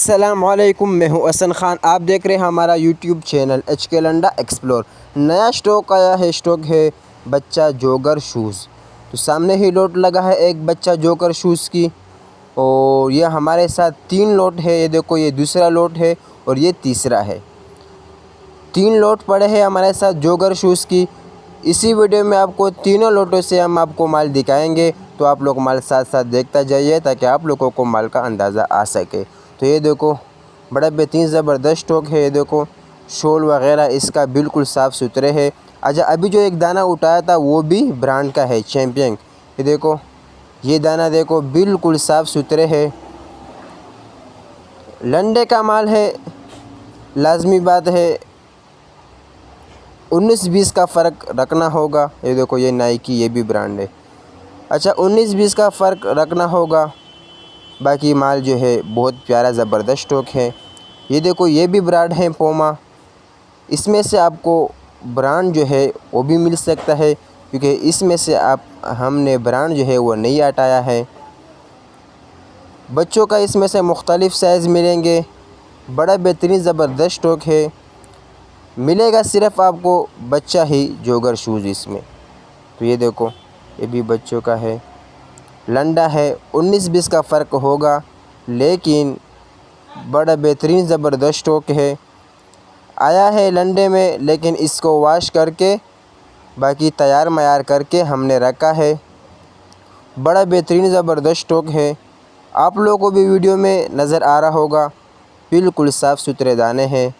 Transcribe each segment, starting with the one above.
अस्सलामुअलैकुम, मैं हूं हसन ख़ान। आप देख रहे हैं हमारा यूट्यूब चैनल HK लंडा एक्सप्लोर। नया स्टॉक आया है, स्टॉक है बच्चा जोगर शूज़। तो सामने ही लोट लगा है एक बच्चा जोगर शूज़ की, और ये हमारे साथ 3 लोट है। ये देखो, ये दूसरा लोट है और ये तीसरा है। 3 लोट पड़े हैं हमारे साथ जोगर शूज़ की। इसी वीडियो में आपको तीनों लोटों से हम आपको माल दिखाएंगे, तो आप लोग माल साथ साथ देखता जाइए ताकि आप लोगों को माल का अंदाज़ा आ सके। तो ये देखो, बड़ा बेहतरीन ज़बरदस्त स्टॉक है। ये देखो, शोल वगैरह इसका बिल्कुल साफ़ सुथरे है। अच्छा, अभी जो एक दाना उठाया था वो भी ब्रांड का है, चैम्पियन। ये देखो, ये दाना देखो बिल्कुल साफ़ सुथरे है, लंडे का माल है। लाजमी बात है 19-20 का फ़र्क रखना होगा। ये देखो, ये नाइकी, ये भी ब्रांड है। अच्छा, 19-20 का फ़र्क रखना होगा। बाकी माल जो है बहुत प्यारा ज़बरदस्त स्टॉक है। ये देखो, ये भी ब्रांड है पोमा। इसमें से आपको ब्रांड जो है वो भी मिल सकता है, क्योंकि इसमें से हमने ब्रांड जो है वो नहीं हटाया है। बच्चों का इसमें से मुख्तलिफ़ साइज़ मिलेंगे। बड़ा बेहतरीन ज़बरदस्त स्टॉक है। मिलेगा सिर्फ़ आपको बच्चा ही जोगर शूज़ इसमें। तो ये देखो, ये भी बच्चों का है, लंडा है। 19-20 का फ़र्क होगा, लेकिन बड़ा बेहतरीन ज़बरदस्त स्टॉक है। आया है लंडे में, लेकिन इसको वॉश करके बाकी तैयार मयार करके हमने रखा है। बड़ा बेहतरीन ज़बरदस्त स्टॉक है। आप लोगों को भी वीडियो में नज़र आ रहा होगा, बिल्कुल साफ़ सुथरे दाने हैं।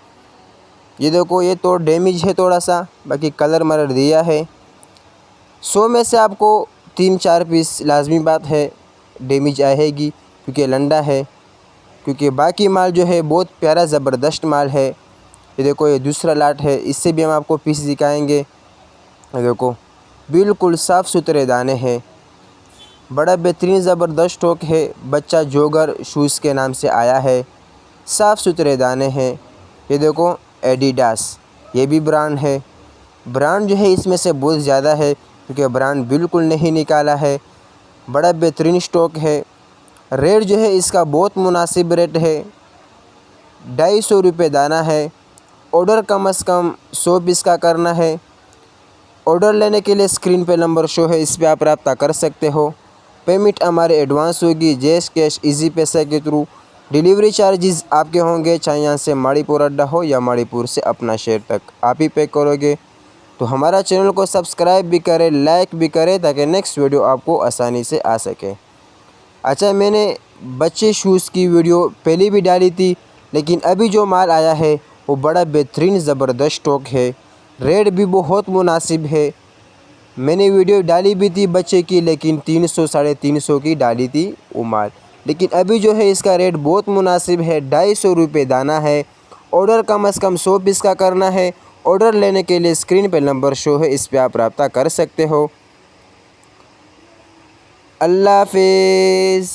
ये देखो, ये तो डैमेज है थोड़ा सा, बाकी कलर मलर दिया है। 100 में से आपको 3-4 पीस लाजमी बात है डैमेज आएगी, क्योंकि लंडा है। क्योंकि बाकी माल जो है बहुत प्यारा ज़बरदस्त माल है। ये देखो, ये दूसरा लाट है, इससे भी हम आपको पीस दिखाएंगे। ये देखो, बिल्कुल साफ़ सुथरे दाने हैं। बड़ा बेहतरीन ज़बरदस्त स्टॉक है। बच्चा जोगर शूज़ के नाम से आया है। साफ़ सुथरे दाने हैं। ये देखो, एडिडास, ये भी ब्रांड है। ब्रांड जो है इसमें से बहुत ज़्यादा है, क्योंकि ब्रांड बिल्कुल नहीं निकाला है। बड़ा बेहतरीन स्टॉक है। रेट जो है इसका बहुत मुनासिब रेट है, 250 रुपये दाना है। ऑर्डर कम से कम 100 पीस का करना है। ऑर्डर लेने के लिए स्क्रीन पे नंबर शो है, इस पे आप रब्ता कर सकते हो। पेमेंट हमारे एडवांस होगी, जैश कैश इजी पैसे के थ्रू। डिलीवरी चार्जेस आपके होंगे, चाहे यहाँ से मणिपुर अड्डा हो या मणिपुर से अपना शहर तक, आप ही पे करोगे। तो हमारा चैनल को सब्सक्राइब भी करें, लाइक भी करें, ताकि नेक्स्ट वीडियो आपको आसानी से आ सके। अच्छा, मैंने बच्चे शूज़ की वीडियो पहले भी डाली थी, लेकिन अभी जो माल आया है वो बड़ा बेहतरीन ज़बरदस्त स्टॉक है। रेट भी बहुत मुनासिब है। मैंने वीडियो डाली भी थी बच्चे की, लेकिन 300-350 की डाली थी वो माल। लेकिन अभी जो है इसका रेट बहुत मुनासिब है, 250 रुपये दाना है। ऑर्डर कम से कम 100 पीस का करना है। ऑर्डर लेने के लिए स्क्रीन पर नंबर शो है, इस पर आप रब्ता कर सकते हो। अल्लाह हाफिज़।